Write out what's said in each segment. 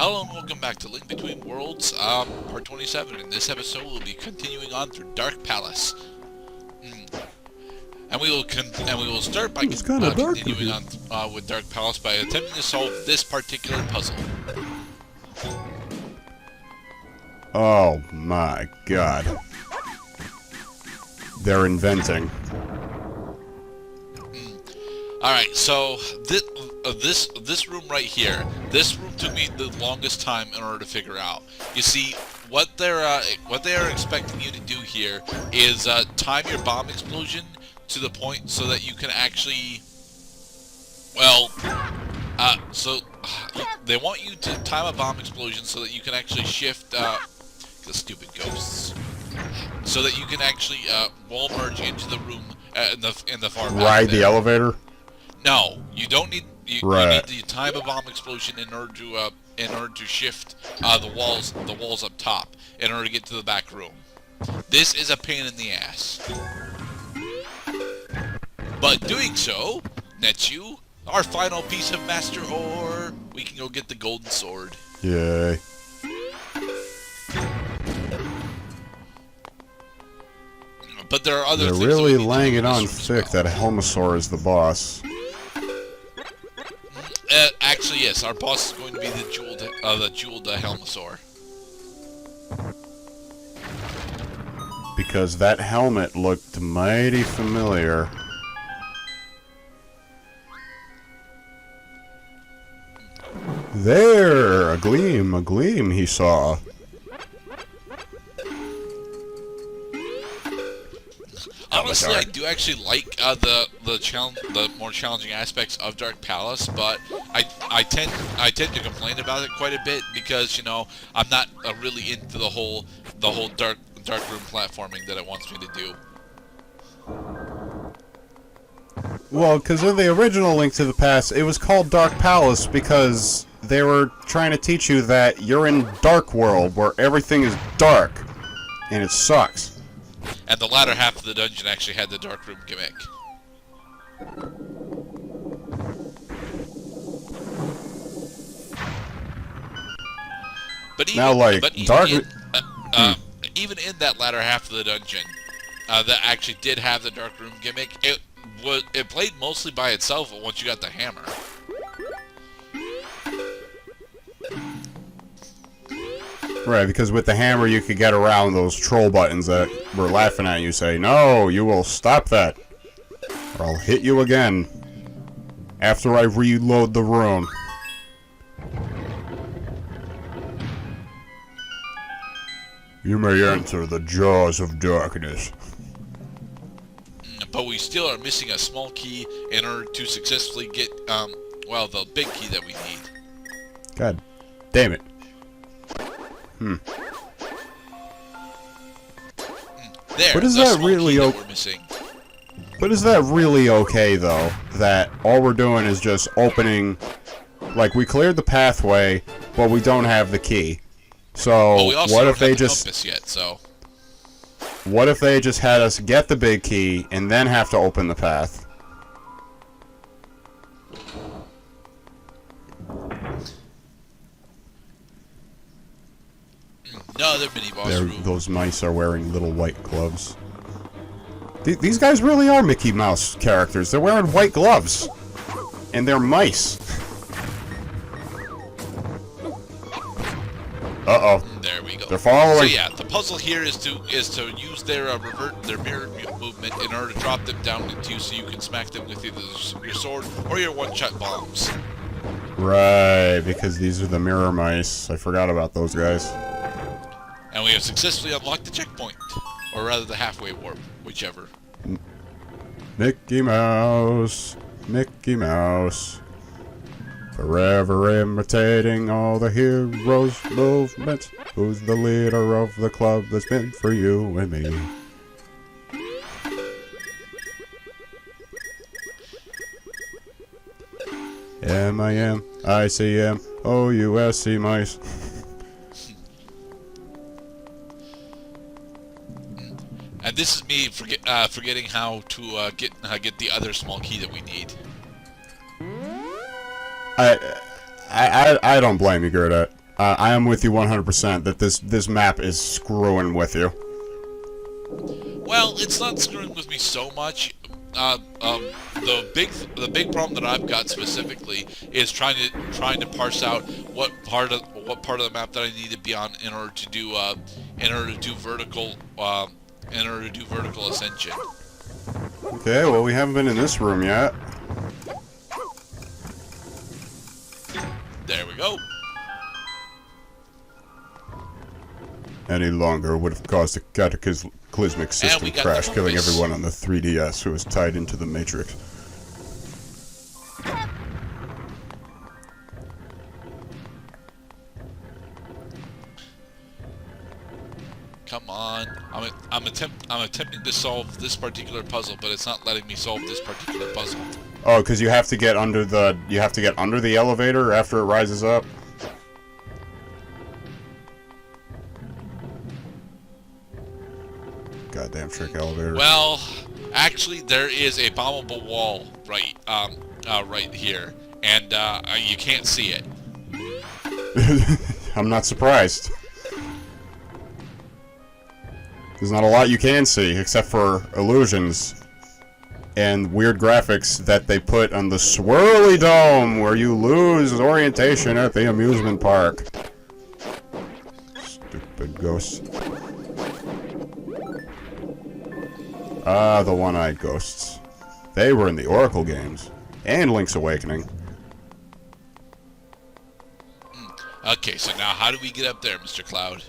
Hello and welcome back to Link Between Worlds, part 27. In this episode, we'll be continuing on through Dark Palace, and we will start by continuing on with Dark Palace by attempting to solve this particular puzzle. Oh my God! They're inventing. All right, so this room right here, this room took me the longest time in order to figure out. You see, what they are expecting you to do here is time your bomb explosion to the point so that you can actually, they want you to time a bomb explosion so that you can actually shift the stupid ghosts, so that you can actually wall merge into the room in the far back. Ride the elevator. No, you don't need. You need to time a bomb explosion in order to shift the walls up top in order to get to the back room. This is a pain in the ass. But doing so nets you our final piece of master ore. We can go get the golden sword. Yay! But there are other things. They're really that laying it on thick that Helmasaur is the boss. Actually, yes, our boss is going to be the Jeweled Helmasaur. Because that helmet looked mighty familiar. There! A gleam he saw. Honestly, I do actually like the more challenging aspects of Dark Palace, but I tend to complain about it quite a bit because, you know, I'm not really into the whole dark room platforming that it wants me to do. Well, because in the original Link to the Past, it was called Dark Palace because they were trying to teach you that you're in Dark World where everything is dark, and it sucks. And the latter half of the dungeon actually had the dark room gimmick. But even in that latter half of the dungeon, that actually did have the dark room gimmick, it played mostly by itself once you got the hammer. Right, because with the hammer you could get around those troll buttons that were laughing at you. Say, no, you will stop that, or I'll hit you again after I reload the room. You may enter the jaws of darkness. But we still are missing a small key in order to successfully get, the big key that we need. God damn it. There, but is that really okay? We're missing. But is that really okay, though? That all we're doing is just opening... Like, we cleared the pathway, but we don't have the key. So, we also what don't if they have the just... compass yet, so... What if they just had us get the big key, and then have to open the path? No, they're mini-boss room. Those mice are wearing little white gloves. These guys really are Mickey Mouse characters. They're wearing white gloves. And they're mice. Uh-oh. There we go. They're following. So yeah, the puzzle here is to use their mirror movement in order to drop them down into you so you can smack them with either your sword or your one-shot bombs. Right, because these are the mirror mice. I forgot about those guys. And we have successfully unlocked the checkpoint. Or rather, the halfway warp. Whichever. Mickey Mouse. Mickey Mouse. Forever imitating all the heroes' movements. Who's the leader of the club that's been for you and me? M-I-M-I-C-M-O-U-S-E mice. And this is me forgetting how to get the other small key that we need. I don't blame you, Gerda. I am with you 100% that this map is screwing with you. Well, it's not screwing with me so much. The big problem that I've got specifically is trying to parse out what part of the map that I need to be on in order to do vertical ascension. Okay, well we haven't been in this room yet. There we go. Any longer would have caused a cataclysmic system crash, killing everyone on the 3DS who was tied into the Matrix. Come on. I'm attempting to solve this particular puzzle, but it's not letting me solve this particular puzzle. Oh, because you have to get under the elevator after it rises up. Goddamn trick elevator. Well, actually, there is a bombable wall right here, and you can't see it. I'm not surprised. There's not a lot you can see, except for illusions and weird graphics that they put on the swirly dome, where you lose orientation at the amusement park. Stupid ghosts. Ah, the one-eyed ghosts. They were in the Oracle games. And Link's Awakening. Okay, so now how do we get up there, Mr. Cloud?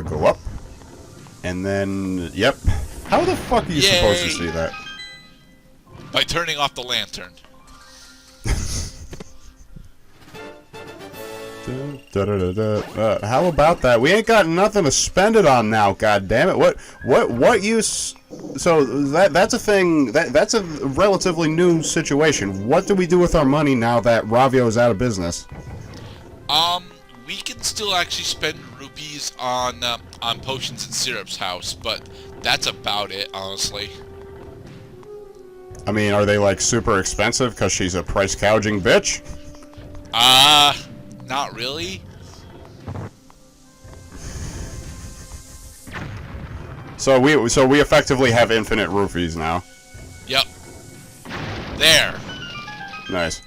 Go up. And then, yep. How the fuck are you supposed to see that? By turning off the lantern. How about that? We ain't got nothing to spend it on now, goddammit. What use... So, that's a thing... That's a relatively new situation. What do we do with our money now that Ravio's out of business? We can still actually spend rupees on Potions and Syrup's house, but that's about it, honestly. I mean, are they, like, super expensive because she's a price-gouging bitch? Not really. So we effectively have infinite rupees now. Yep. There. Nice.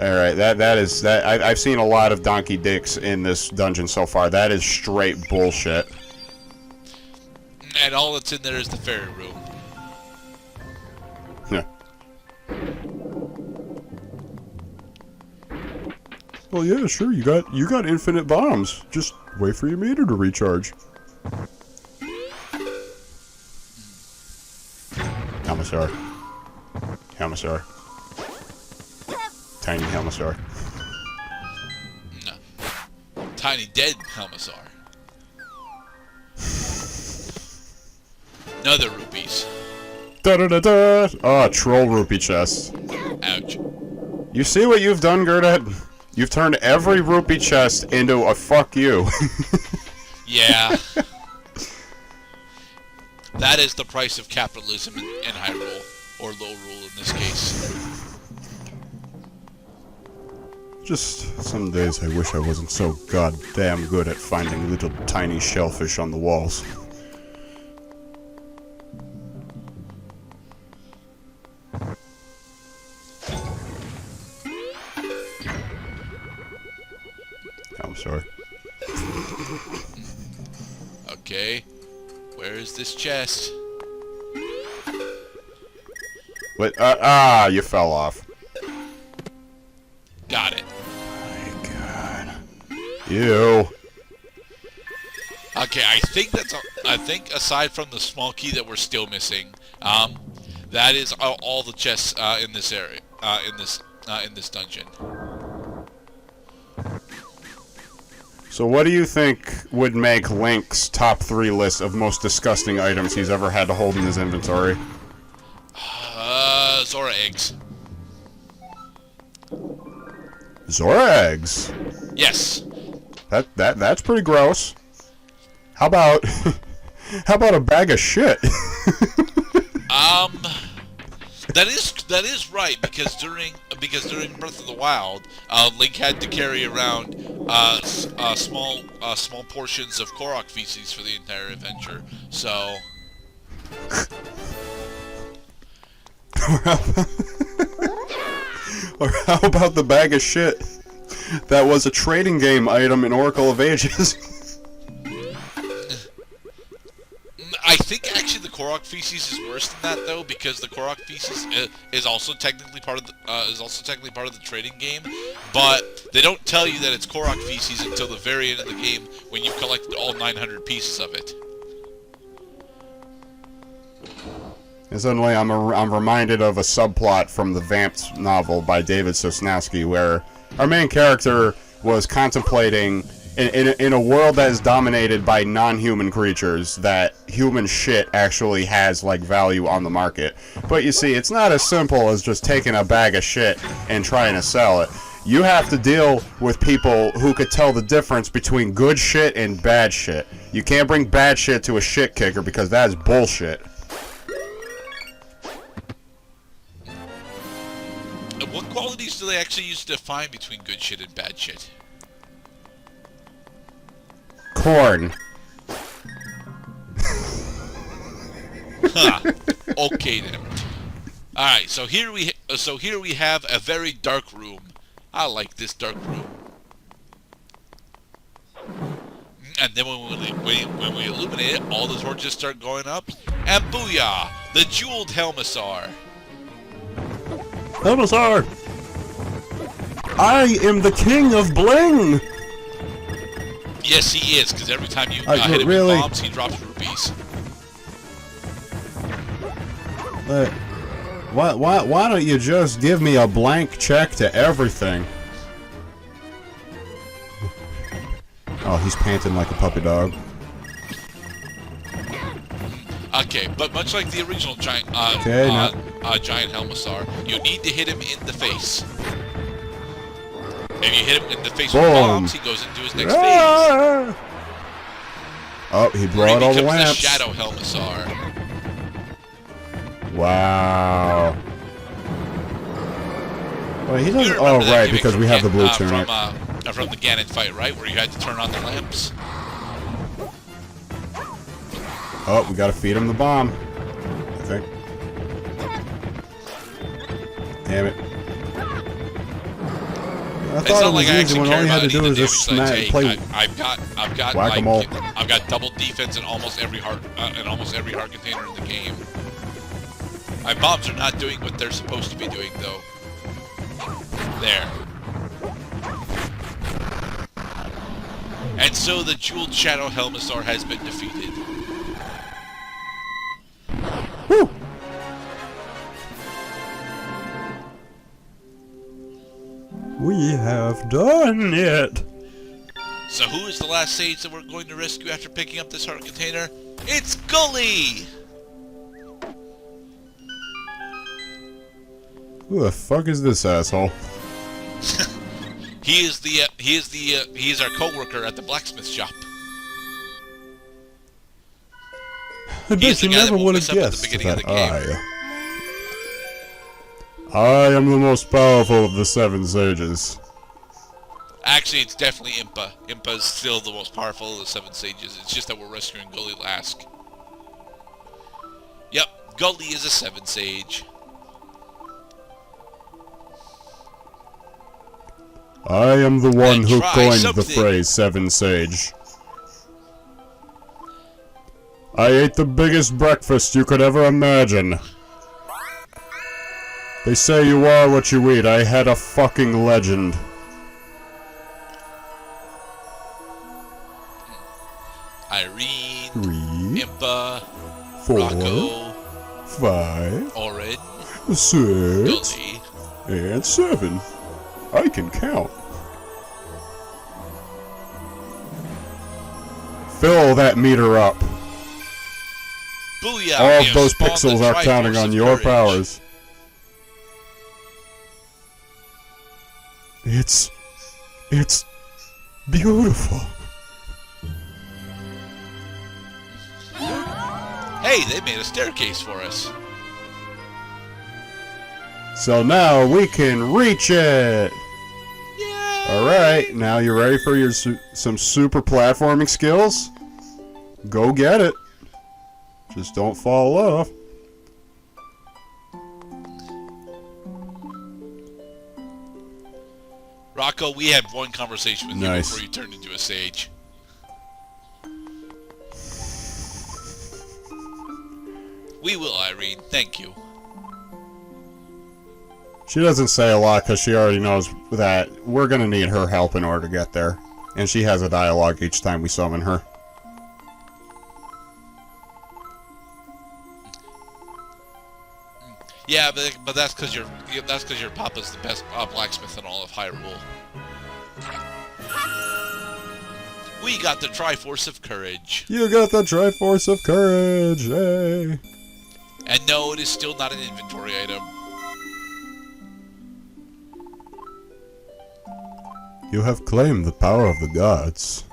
Alright, I've seen a lot of donkey dicks in this dungeon so far. That is straight bullshit. And all that's in there is the fairy room. Yeah. Well, yeah, sure, you got infinite bombs. Just wait for your meter to recharge. Helmasaur. Helmasaur. Tiny Helmasaur. No. Tiny dead Helmasaur. Another rupees. Da-da-da-da! Oh, troll rupee chest. Ouch. You see what you've done, Gerda? You've turned every rupee chest into a fuck you. Yeah. That is the price of capitalism in Hyrule, or Lorule in this case. Just some days I wish I wasn't so goddamn good at finding little tiny shellfish on the walls. I'm sorry. Okay. Where is this chest? Wait, you fell off. Got it. My god. Ew. Okay, I think aside from the small key that we're still missing, that is all the chests in this area, in this dungeon. So what do you think would make Link's top 3 list of most disgusting items he's ever had to hold in his inventory? Zora eggs. Zora eggs? Yes. That's pretty gross. How about how about a bag of shit? That is right because during Breath of the Wild, Link had to carry around small portions of Korok feces for the entire adventure. So. Or how about the bag of shit that was a trading game item in Oracle of Ages? I think actually the Korok feces is worse than that though, because the Korok feces is also technically part of the trading game, but they don't tell you that it's Korok feces until the very end of the game when you've collected all 900 pieces of it. And suddenly I'm reminded of a subplot from the Vamped novel by David Sosnowski, where our main character was contemplating, in a world that is dominated by non-human creatures, that human shit actually has, like, value on the market. But you see, it's not as simple as just taking a bag of shit and trying to sell it. You have to deal with people who could tell the difference between good shit and bad shit. You can't bring bad shit to a shit kicker because that is bullshit. What qualities do they actually use to define between good shit and bad shit? Corn. Huh. Okay then. All right. So here we have a very dark room. I like this dark room. And then when we illuminate it, all the torches start going up, and booyah! The Jeweled Helmasaur. Helmasaur! I am the king of bling! Yes, he is, because every time you hit him really? with bombs, he drops rupees. Why don't you just give me a blank check to everything? Oh, he's panting like a puppy dog. Okay, but much like the original giant giant Helmasaur, you need to hit him in the face. If you hit him in the face with bombs, he goes into his next phase. Oh, he blew out all the lamps. The Shadow Helmasaur. Wow. Well, he doesn't. Oh, right, because we have the blue tunic. From the Ganon fight, right, where you had to turn on the lamps. Oh, we gotta feed him the bomb. I think. Damn it. I thought it was easy when all you had to do was just play. I've got whack-a-mole. I've got double defense in almost every heart container in the game. My bombs are not doing what they're supposed to be doing though. There. And so the Jeweled Shadow Helmasaur has been defeated. Woo! We have done it! So who is the last sage that we're going to rescue after picking up this heart container? It's Gully! Who the fuck is this asshole? He is our co-worker at the blacksmith shop. I bet you never would have guessed that I am the most powerful of the 7 sages. Actually, it's definitely Impa. Impa is still the most powerful of the 7 sages. It's just that we're rescuing Gully last. Yep, Gully is a 7 sage. I am the one who coined the phrase 7 sage. I ate the biggest breakfast you could ever imagine. They say you are what you eat. I had a fucking legend. Irene, Impa, 4, Rocco, 5, Orin, 6, Gully, and 7. I can count. Fill that meter up. Booyah! All of those pixels are counting on your powers. It's beautiful. Hey, they made a staircase for us. So now we can reach it. Yeah. All right, now you ready for your some super platforming skills? Go get it. Just don't fall off. Rocco, we had one conversation with Nice. you before you turned into a sage. We will, Irene. Thank you. She doesn't say a lot because she already knows that we're going to need her help in order to get there. And she has a dialogue each time we summon her. Yeah, but that's because your papa's the best blacksmith in all of Hyrule. We got the Triforce of Courage. You got the Triforce of Courage, hey! And no, it is still not an inventory item. You have claimed the power of the gods.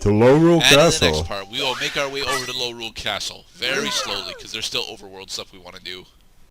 To Lorule Castle. In the next part, we will make our way over to Lorule Castle. Very slowly, because there's still overworld stuff we want to do.